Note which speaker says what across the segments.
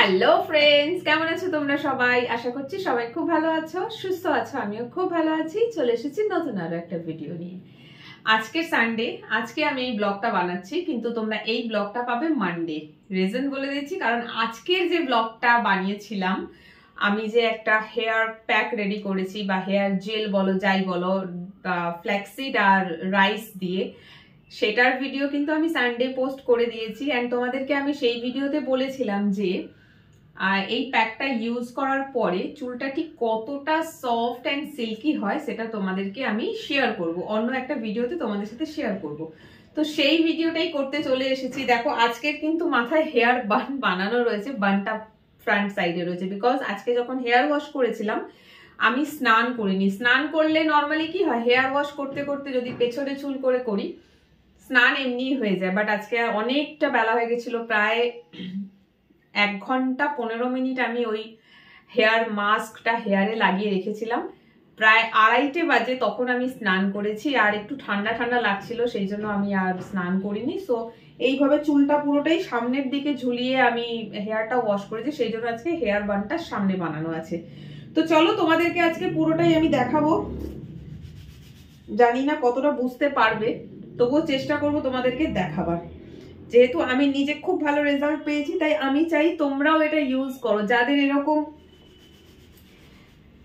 Speaker 1: Hello friends, কেমন আছো তোমরা সবাই? আশা করছি সবাই খুব ভালো আছো, সুস্থ আছো। আমিও খুব ভালো আছি। চলে এসেছি নতুন আরো একটা ভিডিও নিয়ে। আজকে সানডে, আজকে আমি এই ব্লগটা বানাচ্ছি, কিন্তু তোমরা এই ব্লগটা পাবে মানডে। রিজন বলে দিচ্ছি, কারণ আজকের যে ব্লগটা বানিয়েছিলাম, আমি যে একটা হেয়ার প্যাক রেডি করেছি বা হেয়ার জেল বলো যাই বলো, ফ্ল্যাক্সিড আর রাইস দিয়ে, সেটার ভিডিও কিন্তু আমি সানডে পোস্ট করে দিয়েছি। অ্যান্ড তোমাদেরকে আমি সেই ভিডিওতে বলেছিলাম যে এই প্যাকটা ইউজ করার পরে চুলটা ঠিক কতটা সফট অ্যান্ড সিল্কি হয় সেটা তোমাদেরকে আমি শেয়ার করব, অন্য একটা ভিডিওতে তোমাদের সাথে শেয়ার করব। তো সেই ভিডিওটাই করতে চলে এসেছি। দেখো, আজকে কিন্তু মাথায় হেয়ার বান বানানো রয়েছে, বানটা ফ্রন্ট সাইডে রয়েছে, বিকজ আজকে যখন হেয়ার ওয়াশ করেছিলাম আমি স্নান করিনি। স্নান করলে নর্মালি কি হয়, হেয়ার ওয়াশ করতে করতে যদি পেছনে চুল করে করি স্নান এমনি হয়ে যায়, বাট আজকে অনেকটা বেলা হয়ে গেছিল, প্রায় 1 ঘন্টা 15 মিনিট আমি ওই হেয়ার মাস্কটা হেয়ারে লাগিয়ে রেখেছিলাম। প্রায় 2:30 বাজে তখন আমি স্নান করেছি, আর একটু ঠান্ডা ঠান্ডা লাগছিল, সেই জন্য আমি আর স্নান করিনি। সো এইভাবে চুলটা পুরোটাই সামনের দিকে ঝুলিয়ে আমি হেয়ারটা ওয়াশ করেছি, সেই জন্য আজকে হেয়ার বানটা সামনে বানানো আছে। তো চলো তোমাদেরকে আজকে পুরোটাই আমি দেখাবো। জানি না কতটা বুঝতে পারবে, তবুও চেষ্টা করব তোমাদেরকে দেখাবার। যেহেতু আমি নিজে খুব ভালো রেজাল্ট পেয়েছি, তাই আমি চাই তোমরাও এটা ইউজ করো। যাদের এরকম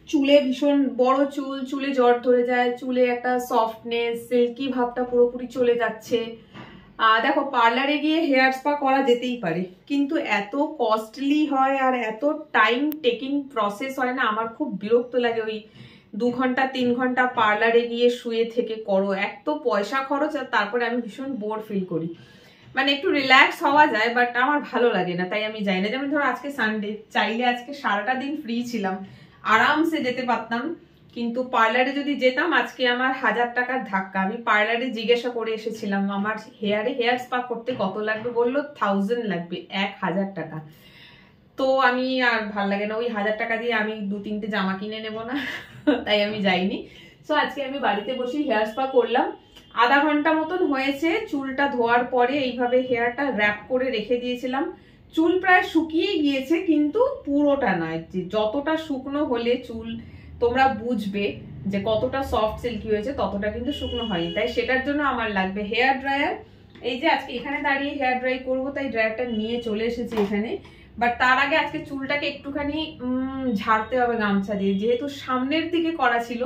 Speaker 1: চুলে ভীষণ বড় চুল, চুলে জট ধরে যায়, চুলে একটা সফটনেস সিল্কি ভাবটা পুরোপুরি চলে যাচ্ছে, দেখো পার্লারে গিয়ে হেয়ার স্পা করা যেতেই পারে, কিন্তু এত কস্টলি হয় আর এত টাইম টেকিং প্রসেস হয় না, আমার খুব বিরক্ত লাগে। ওই 2 ঘন্টা 3 ঘন্টা পার্লারে গিয়ে শুয়ে থেকে করো, এক তো পয়সা খরচ, আর তারপরে আমি ভীষণ বোর ফিল করি। মানে একটু রিল্যাক্স হওয়া যায়, বাট আমার ভালো লাগে না, তাই আমি যাই না। যেমন ধরো আজকে সানডে, চাইলে আজকে সারাটা দিন ফ্রি ছিলাম, আরামসে যেতে পারতাম, কিন্তু পার্লারে যদি যেতাম আজকে আমার 1000 টাকার ধাক্কা। আমি পার্লারে জিজ্ঞাসা করে এসেছিলাম আমার হেয়ার স্পা করতে কত লাগবে, বললো 1000 লাগবে, 1000 টাকা। তো আমি আর ভাল লাগে না, ওই 1000 টাকা দিয়ে আমি 2-3টে জামা কিনে নেব না, তাই আমি যাইনি। সো আজকে আমি বাড়িতে বসে হেয়ার স্পা করলাম। আধা ঘন্টা মতন হয়েছে। চুলটা ধোয়ার পরে এইভাবে হেয়ারটা র্যাপ করে রেখে দিয়েছিলাম। চুল প্রায় শুকিয়ে গিয়েছে, কিন্তু পুরোটা নয়, যে যতটা শুকনো হলে চুল তোমরা বুঝবে যে কতটা সফট সিল্কি হয়েছে, ততটা কিন্তু শুকনো হয়নি। তাই সেটার জন্য আমার লাগবে হেয়ার ড্রায়ার। এই যে আজকে এখানে দাঁড়িয়ে হেয়ার ড্রাই করবো, তাই ড্রায়ারটা নিয়ে চলে এসেছি এখানে। বাট তার আগে আজকে চুলটাকে একটুখানি ঝাড়তে হবে গামছা দিয়ে, যেহেতু সামনের দিকে করা ছিল,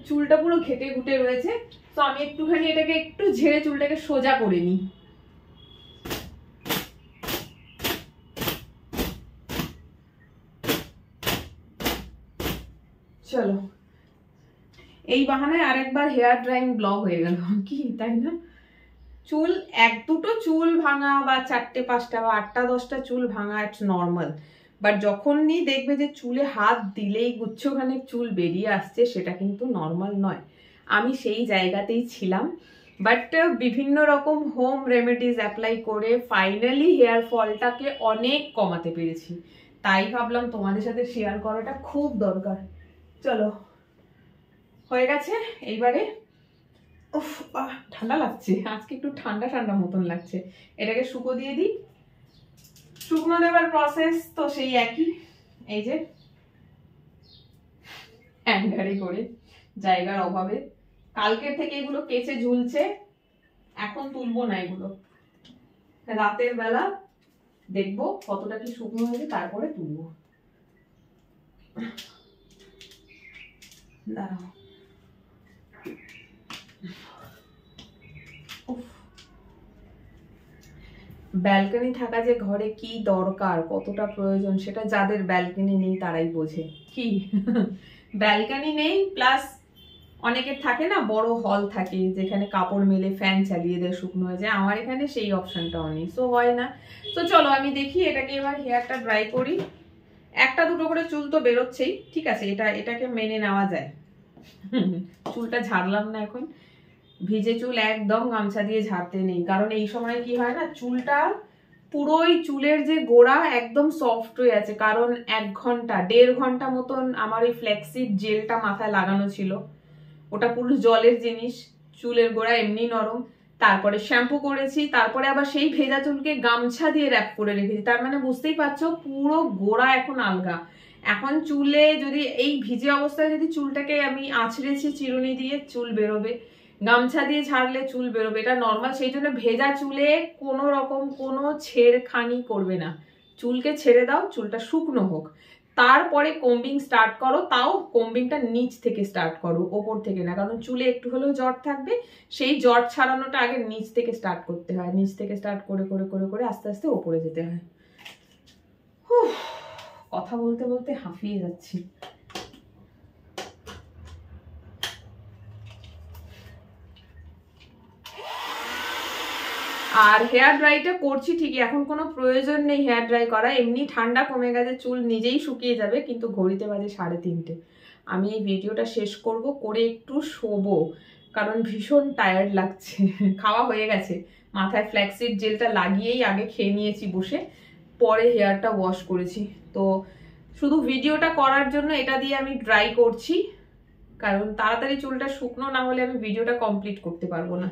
Speaker 1: চুলটা পুরো ঘেটে ঘুটে রয়েছে। তো আমি একটুখানি এটাকে একটু ঝেড়ে চুলটাকে সোজা করে নিই। চলো, এই বাহানায় আরেকবার হেয়ার ড্রাইং ব্লগ হয়ে গেল কি, তাই না? চুল 1-2টো চুল ভাঙা বা 4-5টা বা 8-10টা চুল ভাঙা ইটস নর্মাল, বাট যখনই দেখবে যে চুলে হাত দিলেই গুচ্ছখানেক চুল বেরিয়ে আসছে, সেটা কিন্তু নর্মাল নয়। আমি সেই জায়গাতেই ছিলাম, বাট বিভিন্ন রকম হোম রেমেডিজ অ্যাপ্লাই করে ফাইনালি হেয়ার ফলটাকে অনেক কমাতে পেরেছি। তাই ভাবলাম তোমাদের সাথে শেয়ার করাটা খুব দরকার। চলো, হয়ে গেছে। এইবারে ঠান্ডা লাগছে আজকে, একটু ঠান্ডা ঠান্ডা মতন লাগছে। এটাকে শুকো দিয়ে দিই। শুকনো দেওয়ার প্রসেস তো সেই একই। এই যে হ্যাঙ্গারে করে, জায়গার অভাবে কালকের থেকে এগুলো কেচে ঝুলছে, এখন তুলবো না এগুলো, রাতের বেলা দেখবো কতটা কি শুকনো হয়েছে, তারপরে তুলবো। দাঁড়াও, ব্যালকনি থাকা যে ঘরে কি দরকার, কতটা প্রয়োজন, সেটা যাদের ব্যালকনি নেই তারাই বোঝে। কি ব্যালকনি নেই, প্লাস অনেকের থাকে না বড় হল থাকে যেখানে কাপড় মেলে ফ্যান চালিয়ে দেয়, শুকনো হয়ে যায়। আমার এখানে সেই অপশনটাও নেই, সো হয় না। তো চলো আমি দেখি এটাকে এবার হেয়ারটা ড্রাই করি। 1-2টো করে চুল তো বেরোচ্ছেই, ঠিক আছে, এটাকে মেনে নেওয়া যায়। চুলটা ঝাড়লাম না এখন, ভিজে চুল একদম গামছা দিয়ে ঝাড়তে নেই, কারণ এই সময় কি হয় না, চুলটা পুরোই চুলের যে গোড়া একদম সফট হয়ে আছে, কারণ 1-1.5 ঘন্টা মতন আমার ওই ফ্ল্যাক্সিড জেলটা মাথায় লাগানো ছিল। ওটা পুরো জলের জিনিস, চুলের গোড়া এমনি নরম, তারপরে শ্যাম্পু করেছি, তারপরে আবার সেই ভেজা চুলকে গামছা দিয়ে র্যাপ করে রেখেছি। তার মানে বুঝতেই পারছো পুরো গোড়া এখন আলগা। এখন চুলে যদি এই ভিজে অবস্থায় যদি চুলটাকে আমি আঁচড়েছি চিরুনি দিয়ে, চুল বেরোবে, গামছা দিয়ে ছাড়লে চুল বেরোবে, এটা নর্মাল। সেই জন্য ভেজা চুলে কোনো রকম কোনো ছেড়খানি করবে না, চুলকে ছেড়ে দাও, চুলটা শুকনো হোক, তারপরে কম্বিং স্টার্ট করো। তাও কম্বিংটা নিচ থেকে স্টার্ট করো, ওপর থেকে না, কারণ চুলে একটু হলেও জট থাকবে। সেই জট ছাড়ানোটা আগে নিচ থেকে স্টার্ট করতে হয়, নিচ থেকে স্টার্ট করে করে করে করে আস্তে আস্তে ওপরে যেতে হয়। কথা বলতে বলতে হাঁফিয়ে যাচ্ছি। আর হেয়ার ড্রাইটা করছি ঠিকই, এখন কোনো প্রয়োজন নেই হেয়ার ড্রাই করা, এমনি ঠান্ডা কমে গেছে, চুল নিজেই শুকিয়ে যাবে। কিন্তু ঘড়িতে বাজে 3:30, আমি এই ভিডিওটা শেষ করব, করে একটু শোবো, কারণ ভীষণ টায়ার্ড লাগছে। খাওয়া হয়ে গেছে, মাথায় ফ্ল্যাক্সিড জেলটা লাগিয়েই আগে খেয়ে নিয়েছি বসে, পরে হেয়ারটা ওয়াশ করেছি। তো শুধু ভিডিওটা করার জন্য এটা দিয়ে আমি ড্রাই করছি, কারণ তাড়াতাড়ি চুলটা শুকনো না হলে আমি ভিডিওটা কমপ্লিট করতে পারবো না।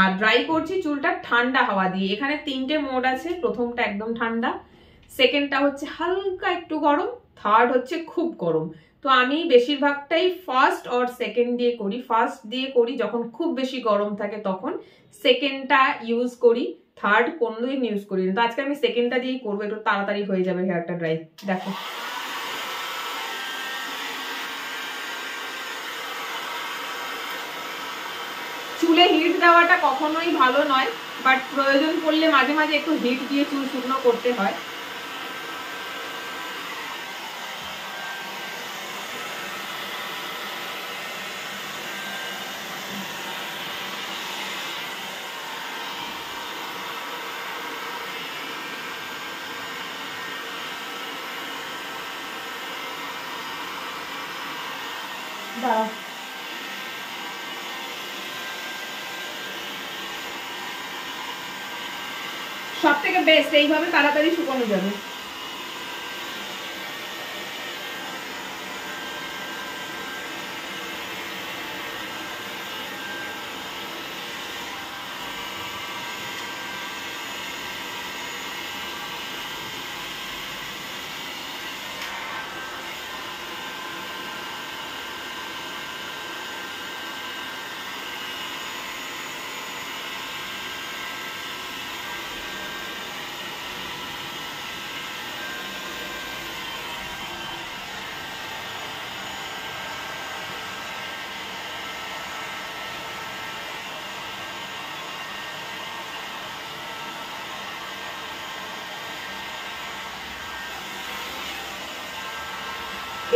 Speaker 1: আর ড্রাই করছি চুলটা ঠান্ডা হাওয়া দিয়ে। এখানে 3টে মোড আছে, প্রথমটা একদম ঠান্ডা, সেকেন্ডটা হচ্ছে হালকা একটু গরম, থার্ড হচ্ছে খুব গরম। তো আমি বেশিরভাগটাই ফার্স্ট আর সেকেন্ড দিয়ে করি। ফার্স্ট দিয়ে করি যখন খুব বেশি গরম থাকে তখন, সেকেন্ডটা ইউজ করি, থার্ড কোনোদিন ইউজ করি না। তো আজকে আমি সেকেন্ডটা দিয়েই করবো, একটু তাড়াতাড়ি হয়ে যাবে হেয়ারটা ড্রাই। দেখো চুলে হিট দেওয়াটা কখনোই ভালো নয়, বাট প্রয়োজন পড়লে মাঝে মাঝে একটু হিট দিয়ে চুল শুকনো করতে হয়। সব থেকে বেস্ট, এইভাবে তাড়াতাড়ি শুকানো যাবে।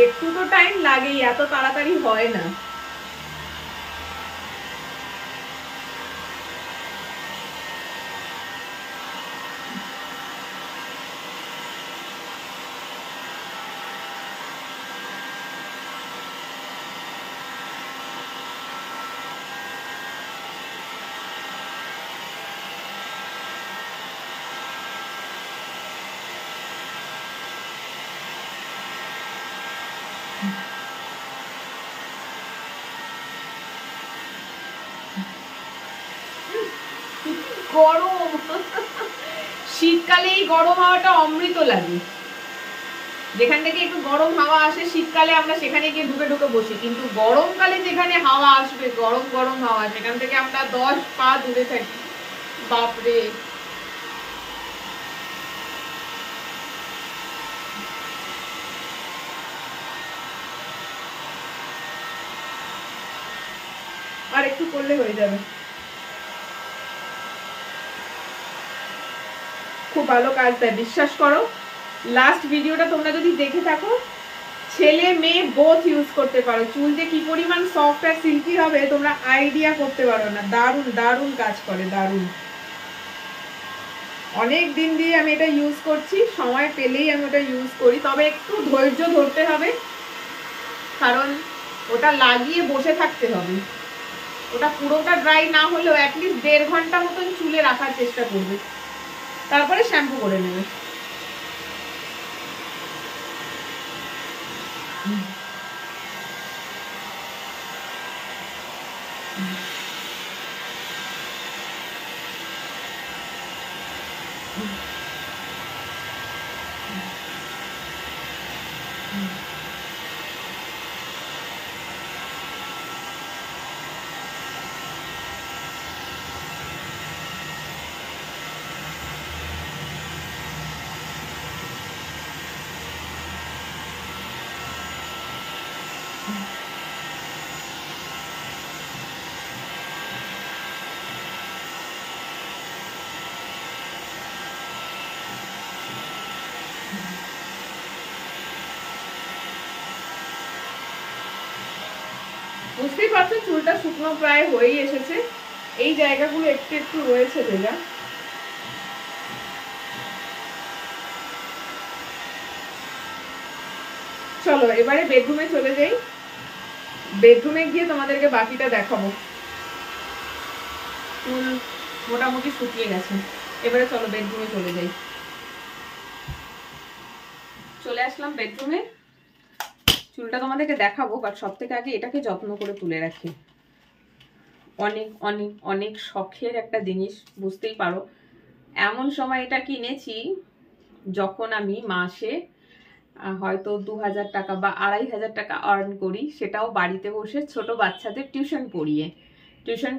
Speaker 1: একটু তো টাইম লাগেই, এত তাড়াতাড়ি হয় না। গরম, শীতকালে এই গরম হাওয়াটা অমৃত লাগে। যেখান থেকে একটু গরম হাওয়া আসে শীতকালে আমরা সেখানে গিয়ে ঢুকে ঢুকে বসি, কিন্তু গরমকালে যেখানে হাওয়া আসবে গরম গরম হাওয়া, সেখান থেকে আমরা 10 পা দূরে থাকি। বাপরে, আর একটু করলে হয়ে যাবে। খুব ভালো কাজ দেয়, বিশ্বাস করো। লাস্ট ভিডিওটা তোমরা যদি দেখে থাকো, ছেলে মেয়ে বোথ ইউজ করতে পারো। চুল যে কি পরিমাণ সফট আর সিল্কি হবে তোমরা আইডিয়া করতে পারো না। দারুণ দারুণ কাজ করে, দারুণ। অনেক দিন দিয়ে আমি এটা ইউজ করছি, সময় পেলেই আমি ওটা ইউজ করি, তবে একটু ধৈর্য ধরতে হবে, কারণ ওটা লাগিয়ে বসে থাকতে হবে। ওটা পুরোটা ড্রাই না হলেও অ্যাটলিস্ট 1.5 ঘন্টা মতন চুলে রাখার চেষ্টা করবে, তারপরে শ্যাম্পু করে নেবে। বুঝতেই পারছো চুলটা শুকনো প্রায় হয়েই এসেছে, এই জায়গাগুলো একটু একটু রয়েছে ভেজা। চলো এবারে বেডরুমে চলে যাই, বেডরুমে গিয়ে তোমাদেরকে বাকিটা দেখাবো। চুল মোটামুটি শুকিয়ে গেছে, এবারে চলো বেডরুমে চলে যাই। চলে আসলাম বেডরুমে, চুলটা তোমাদেরকে দেখাবো, বাট সব থেকে আগে এটাকে যত্ন করে তুলে রাখি। অনেক অনেক অনেক শখের একটা জিনিস, বুঝতেই পারো। এমন সময় এটা কিনেছি যখন আমি মাসে হয়তো 2000 টাকা বা 2500 টাকা আর্ন করি, সেটাও বাড়িতে বসে ছোট বাচ্চাদের টিউশন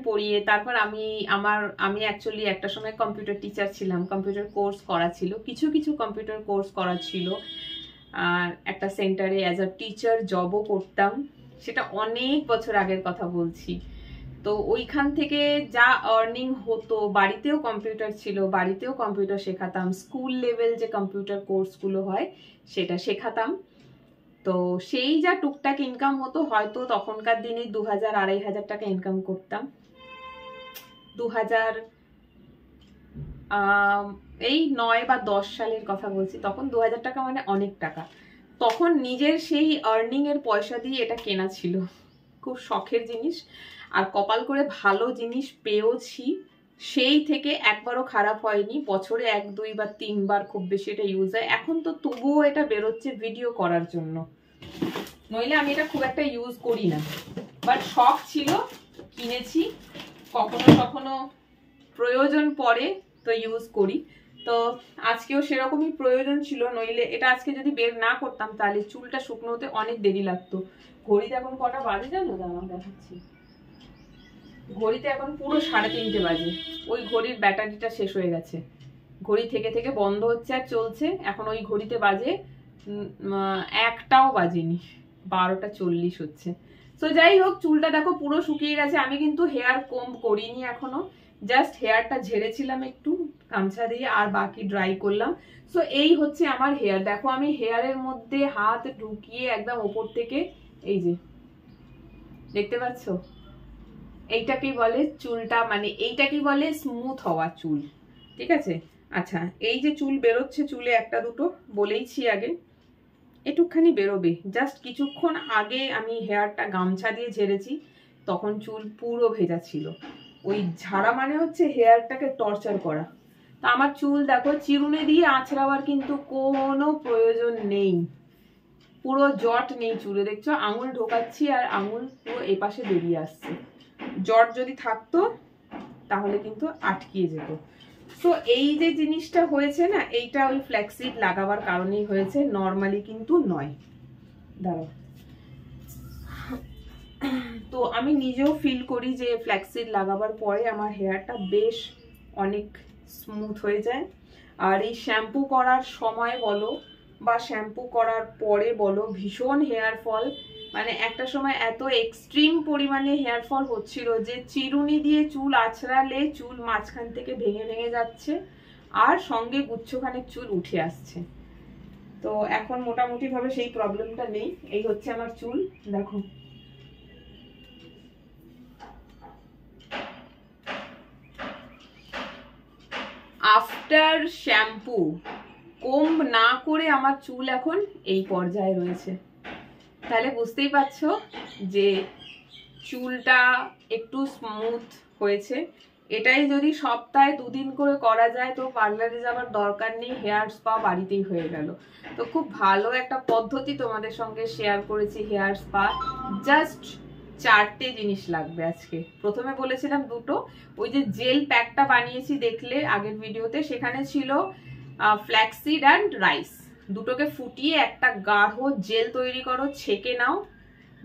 Speaker 1: পড়িয়ে। তারপর আমি অ্যাকচুয়ালি একটা সময় কম্পিউটার টিচার ছিলাম, কম্পিউটার কোর্স করা ছিল, কিছু কম্পিউটার কোর্স করা ছিল, আর একটা সেন্টারে অ্যাজ আ টিচার জবও করতাম। সেটা অনেক বছর আগের কথা বলছি। তো ওইখান থেকে যা আর্নিং হতো, বাড়িতেও কম্পিউটার ছিল, বাড়িতেও কম্পিউটার শেখাতাম, স্কুল লেভেল যে কম্পিউটার কোর্সগুলো হয় সেটা শেখাতাম। তো সেই যা টুকটাক ইনকাম হতো, হয়তো তখনকার দিনে 2000-2500 টাকা ইনকাম করতাম। 2009 বা 10 সালের কথা বলছি, তখন 2000 টাকা মানে অনেক টাকা। তখন নিজের সেই আর্নিং এর পয়সা দিয়ে এটা কেনা ছিল, খুব শখের জিনিস, আর কপাল করে ভালো জিনিস পেয়েছি। সেই থেকে একবারও খারাপ হয়নি, বছরে 1, 2 বা 3 বার খুব বেশি এটা ইউজ হয়। এখন তো তবুও এটা বেরোচ্ছে ভিডিও করার জন্য, নইলে আমি এটা খুব একটা ইউজ করি না, বাট শখ ছিল, কিনেছি। কখনো প্রয়োজন পড়ে তো ইউজ করি। তো আজকেও সেরকমই প্রয়োজন ছিল, নইলে এটা আজকে যদি বের না করতাম তাহলে চুলটা শুকনো হতে অনেক দেরি লাগতো। ঘড়িতে এখন কটা বাজে জানো? দাঁড়াও দেখাচ্ছি। ঘড়িতে এখন পুরো 3:30 বাজে। ওই ঘড়ির ব্যাটারিটা শেষ হয়ে গেছে, ঘড়ি থেকে বন্ধ হচ্ছে আর চলছে। এখন ওই ঘড়িতে বাজে 1টাও বাজেনি, 12:40 হচ্ছে। তো যাই হোক, চুলটা দেখো পুরো শুকিয়ে গেছে। আমি কিন্তু হেয়ার কোম্ব করিনি এখনো, জাস্ট হেয়ারটা ঝেড়েছিলাম একটু গামছা দিয়ে, আর বাকি ড্রাই করলাম। সো এই হচ্ছে আমার হেয়ার। দেখো আমি হেয়ারের মধ্যে হাত ঢুকিয়ে একদম ওপর থেকে, এই যে দেখতে পাচ্ছ, এইটাকেই বলে চুলটা, মানে এইটাকেই বলে স্মুথ হওয়া চুল, ঠিক আছে? আচ্ছা, এই যে চুল বেরোচ্ছে, চুলে একটা দুটো বলেইছি আগে, একটুখানি বেরোবে। জাস্ট কিছুক্ষণ আগে আমি হেয়ারটা গামছা দিয়ে ঝেড়েছি, তখন চুল পুরো ভেজা ছিল। ওই ঝাড়া মানে হচ্ছে হেয়ারটাকে টর্চার করা। তো আমার চুল দেখো, চিরুনি দিয়ে আঁচড়াবার কিন্তু কোনো প্রয়োজন নেই, পুরো জট নেই চুলে। দেখছো আঙুল ঢোকাচ্ছি আর আঙুল পুরো এপাশে বেরিয়ে আসছে। জট যদি থাকতো তাহলে কিন্তু আটকিয়ে যেত। তো এই যে জিনিসটা হয়েছে না, এইটা ওই ফ্ল্যাক্সিড লাগাবার কারণেই হয়েছে, নর্মালি কিন্তু নয়। দাঁড়াও, তো আমি নিজেও ফিল করি যে ফ্ল্যাক্সিড লাগাবার পরে আমার হেয়ারটা বেশ অনেক স্মুথ হয়ে যায়। আর এই শ্যাম্পু করার সময় বলো বা শ্যাম্পু করার পরে বলো, ভীষণ হেয়ার ফল, মানে একটা সময় এত এক্সট্রিম পরিমাণে হেয়ার ফল হচ্ছিল যে চিরুনি দিয়ে চুল আছড়ালে চুল মাঝখান থেকে ভেঙে যাচ্ছে, আর সঙ্গে গুচ্ছখানেক চুল উঠে আসছে। তো এখন মোটামুটি ভাবে সেই প্রবলেমটা নেই। এই হচ্ছে আমার চুল, দেখো। আফটার শ্যাম্পু কোম্ব না করে আমার চুল এখন এই পর্যায়ে রয়েছে, তাহলে বুঝতেই পারছো যে চুলটা একটু স্মুথ হয়েছে। এটাই যদি সপ্তাহে 2 দিন করে করা যায় তো পার্লারে যাওয়ার দরকার নেই, হেয়ার স্পা বাড়িতেই হয়ে গেল। তো খুব ভালো একটা পদ্ধতি তোমাদের সঙ্গে শেয়ার করেছি, হেয়ার স্পা। জাস্ট 4টে জিনিস লাগবে আজকে। প্রথমে বলেছিলাম দুটো, ওই যে জেল প্যাকটা বানিয়েছি দেখলে আগের ভিডিওতে, সেখানে ছিল ফ্ল্যাক্সিড অ্যান্ড রাইস। দুটোকে ফুটিয়ে একটা গাঢ় জেল তৈরি করো, ছেঁকে নাও,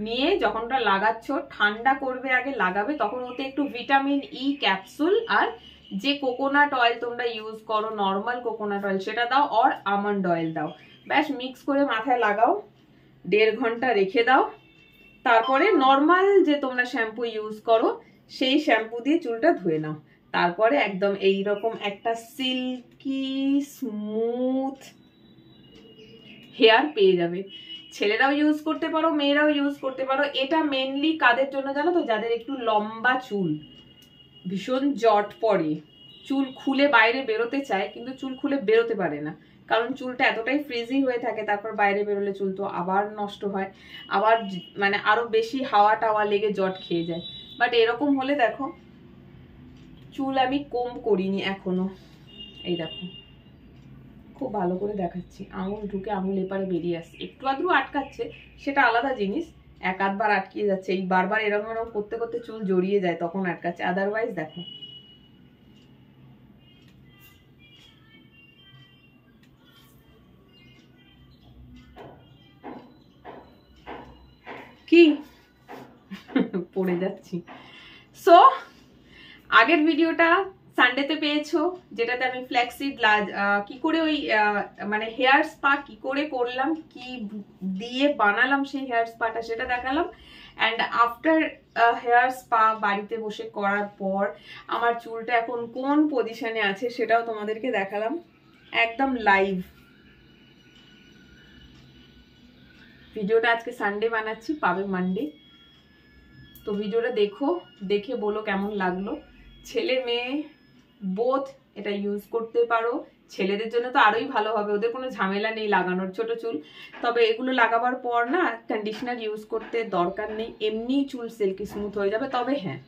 Speaker 1: নিয়ে যখন ওটা লাগাচ্ছ ঠান্ডা করবে, আগে লাগাবে, তখন ওতে একটু ভিটামিন ই ক্যাপসুল আর যে কোকোনাট অয়েল তোমরা ইউজ করো, নর্মাল কোকোনাট অয়েল, সেটা দাও, আর আমন্ড অয়েল দাও। ব্যাস মিক্স করে মাথায় লাগাও, 1.5 ঘন্টা রেখে দাও। তারপরে নর্মাল যে তোমরা শ্যাম্পু ইউজ করো সেই শ্যাম্পু দিয়ে চুলটা ধুয়ে নাও। তারপরে একদম এইরকম একটা সিল্কি স্মুথ হেয়ার পেয়ে যাবে। ছেলেরাও ইউজ করতে পারো, মেয়েরাও ইউজ করতে পারো। এটা মেনলি কাদের জন্য জানো তো? যাদের একটু লম্বা চুল, ভীষণ জট পড়ে, চুল খুলে বাইরে বেরোতে চায় কিন্তু চুল খুলে বেরোতে পারে না, কারণ চুলটা এতটাই ফ্রিজি হয়ে থাকে, তারপর বাইরে বেরোলে চুল তো আবার নষ্ট হয়, আবার মানে আরো বেশি হাওয়া টাওয়া লেগে জট খেয়ে যায়। বাট এরকম হলে দেখো, চুল আমি কম করিনি এখনো, এই দেখো খুব ভালো করে দেখাচ্ছি, আঙুল ঢুকে আঙুল এপারে বেরিয়ে আসছে, একটু আধটু আটকাচ্ছে সেটা আলাদা জিনিস, এক আধবার আটকিয়ে যাচ্ছে, এই বারবার এরকম এরকম করতে করতে চুল জড়িয়ে যায় তখন আটকাচ্ছে, আদারওয়াইজ দেখো। কি পড়ে যাচ্ছি। সো আগের ভিডিওটা সানডেতে পেয়েছো, যেটাতে আমি ফ্ল্যাক্সিড কি করে ওই মানে হেয়ার স্পা কি করে করলাম, কি দিয়ে বানালাম সেই হেয়ার স্পাটা, সেটা দেখালাম। অ্যান্ড আফটার হেয়ার স্পা বাড়িতে বসে করার পর আমার চুলটা এখন কোন পজিশনে আছে সেটাও তোমাদেরকে দেখালাম একদম লাইভ। ভিডিওটা আজকে সানডে বানাচ্ছি, পাবে মানডে। তো ভিডিওটা দেখো, দেখে বলো কেমন লাগলো। ছেলে মেয়ে বোথ এটা ইউজ করতে পারো। ছেলেদের জন্য তো আরোই ভালো হবে, ওদের কোনো ঝামেলা নেই লাগানোর, ছোট চুল। তবে এগুলো লাগাবার পর না কন্ডিশনার ইউজ করতে দরকার নেই, এমনি চুল সিল্কি স্মুথ হয়ে যাবে। তবে হ্যাঁ,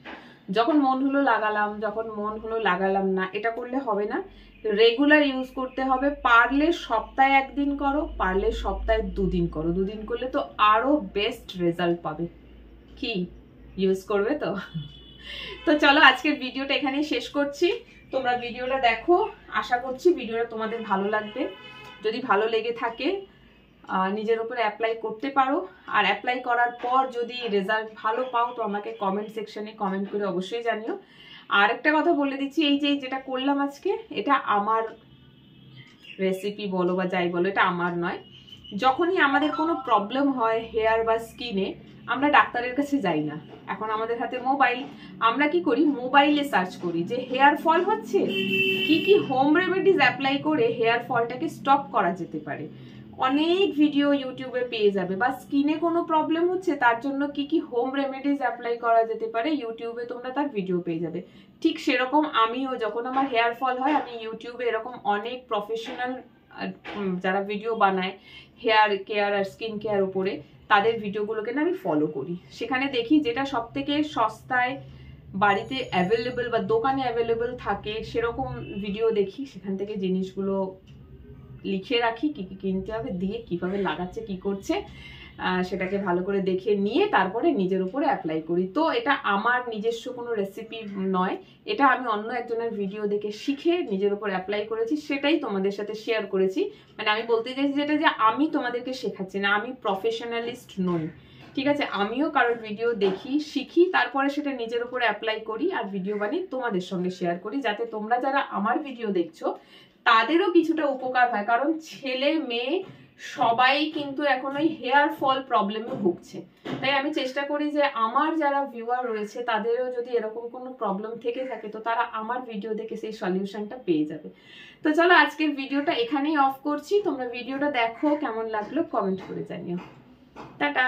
Speaker 1: যখন মন হলো লাগালাম, যখন মন হলো লাগালাম না, এটা করলে হবে না, রেগুলার ইউজ করতে হবে। পারলে সপ্তাহে 1 দিন করো, পারলে সপ্তাহে 2 দিন করো। 2 দিন করলে তো আরো বেস্ট রেজাল্ট পাবে। কি ইউজ করবে তো? তো চলো আজকের ভিডিওটা এখানেই শেষ করছি। তোমরা ভিডিওটা দেখো, আশা করছি ভিডিওটা তোমাদের ভালো লাগবে। যদি ভালো লেগে থাকে নিজের উপরে অ্যাপ্লাই করতে পারো, আর অ্যাপ্লাই করার পর যদি রেজাল্ট ভালো পাও তো আমাকে কমেন্ট সেকশনে কমেন্ট করে অবশ্যই জানিও। আর একটা কথা বলে দিচ্ছি, এই যে যেটা করলাম আজকে, এটা আমার রেসিপি বলো বা যাই বলো, এটা আমার নয়। যখনই আমাদের কোনো প্রবলেম হয় হেয়ার বা স্কিনে, আমরা ডাক্তারের কাছে যাই না। এখন আমাদের হাতে মোবাইল, আমরা কি করি, মোবাইলে সার্চ করি যে হেয়ার ফল হচ্ছে, কি কি হোম রেমেডিজ অ্যাপ্লাই করে হেয়ার ফলটাকে স্টপ করা যেতে পারে। অনেক ভিডিও ইউটিউবে পেয়ে যাবে। বা স্কিনে কোনো প্রবলেম হচ্ছে, তার জন্য কি কি হোম রেমেডিজ অ্যাপ্লাই করা যেতে পারে, ইউটিউবে তোমরা তার ভিডিও পেয়ে যাবে। ঠিক সেরকম আমিও যখন আমার হেয়ার ফল হয়, আমি ইউটিউবে এরকম অনেক প্রফেশনাল যারা ভিডিও বানায় হেয়ার কেয়ার আর স্কিন কেয়ার উপরে, তাদের ভিডিওগুলোকে না আমি ফলো করি। সেখানে দেখি যেটা সব থেকে সস্তায় বাড়িতে অ্যাভেলেবল বা দোকানে অ্যাভেলেবল থাকে সেরকম ভিডিও দেখি, সেখান থেকে জিনিসগুলো লিখে রাখি, কি কি কিনতে হবে, দিয়ে কিভাবে লাগাচ্ছে, কি করছে, সেটাকে ভালো করে দেখে নিয়ে তারপরে নিজের উপরে অ্যাপ্লাই করি। তো এটা আমার নিজস্ব কোনো রেসিপি নয়, এটা আমি অন্য একজনের ভিডিও দেখে শিখে নিজের উপর অ্যাপ্লাই করেছি, সেটাই তোমাদের সাথে শেয়ার করেছি। মানে আমি বলতে চাইছি যেটা, যে আমি তোমাদেরকে শেখাচ্ছি না, আমি প্রফেশনালিস্ট নই, ঠিক আছে? আমিও কারোর ভিডিও দেখি, শিখি, তারপরে সেটা নিজের উপরে অ্যাপ্লাই করি আর ভিডিও বানিয়ে তোমাদের সঙ্গে শেয়ার করি, যাতে তোমরা যারা আমার ভিডিও দেখছো তাদেরও কিছুটা উপকার হয়। কারণ ছেলে মেয়ে সবাই কিন্তু এখন ওই হেয়ার ফল প্রবলেমে ভুগছে। তাই আমি চেষ্টা করি যে আমার যারা ভিউয়ার রয়েছে তাদেরও যদি এরকম কোনো প্রবলেম থেকে থাকে, তো তারা আমার ভিডিও দেখে সেই সলিউশনটা পেয়ে যাবে। তো চলো আজকের ভিডিওটা এখানেই অফ করছি। তোমরা ভিডিওটা দেখো, কেমন লাগলো কমেন্ট করে জানিও। টাটা।